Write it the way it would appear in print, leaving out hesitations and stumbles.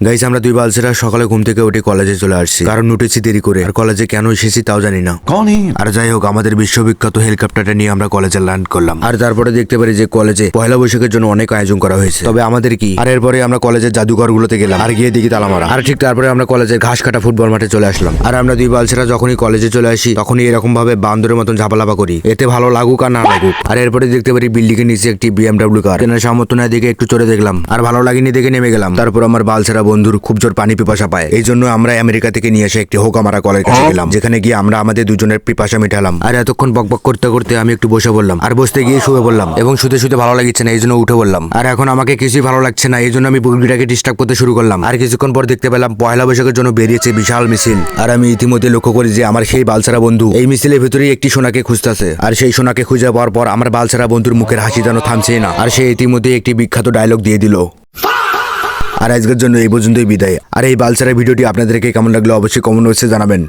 Guys আমরা দুই বালছেরা সকালে ঘুম থেকে উঠে কলেজে চলে আসছি, কারণ উঠেছি দেরি করে। আর কলেজে কেন এসেছি তাও জানি না। कौन है? আর যাই হোক, আমাদের বিশ্ববিখ্যাত হেলিকপ্টারটা নিয়ে আমরা কলেজে ল্যান্ড করলাম। আর তারপরে দেখতে পারি যে কলেজে পয়লা বৈশাখের জন্য অনেক আয়োজন করা হয়েছে। তবে আমাদের কি, আর এরপরে আমরা কলেজের জাদুঘর গুলোতে গেলাম আর গিয়ে দেখি তালা মারা। আর ঠিক তারপরে আমরা কলেজের ঘাস কাটা ফুটবল মাঠে চলে আসলাম। আর আমরা দুই বালছেরা যখনই কলেজে চলে আসি তখনই এরকম ভাবে বান্দরের মতন ঝাপালাপা করি, এতে ভালো লাগুক আর না লাগুক। আর এরপরে দেখতে পারি বিল্ডিং এর নিচে একটি BMW কার। কেনার সামর্থ্য না দেখে একটু চড়ে দেখলাম, আর ভালো লাগেনি দেখে নেমে গেলাম। তারপর আমার বালছেরা বন্ধুর খুব জোর পানি পিপাসা পায়, এই জন্য আমরা আমেরিকা থেকে নিয়ে এসে একটি হোকামারা কলের কাছে গেলাম, যেখানে গিয়ে আমরা আমাদের দুজনের পিপাসা মিটালাম। আর এতক্ষণ বকবক করতে করতে আমি একটু বসে বললাম, আর বসতে গিয়ে শুয়ে বললাম, এবং শুতে শুতে ভালো লাগছে না এই জন্য উঠে বললাম। আর এখন আমাকে কিছুই ভালো লাগছে না, এই জন্য আমি বুগলিটাকে ডিস্টার্ব করতে শুরু করলাম। আর কিছুক্ষণ পর দেখতে পেলাম পয়লা বৈশাখের জন্য বেরিয়েছে বিশাল মিছিল। আর আমি ইতিমধ্যে লক্ষ্য করি যে আমার সেই বালছেরা বন্ধু এই মিছিলের ভিতরেই একটি সোনাকে খুঁজতেছে। আর সেই সোনাকে খুঁজে পাওয়ার পর আমার বালছেরা বন্ধুর মুখের হাসি যেন থামছেই না, আর সে ইতিমধ্যে একটি বিখ্যাত ডায়লগ দিয়ে দিল। আর আজকের জন্য এই পর্যন্তই বিদায়। আর এই বালছেরা ভিডিওটি আপনাদেরকে কেমন লাগলো অবশ্যই কমেন্ট বক্সে জানাবেন।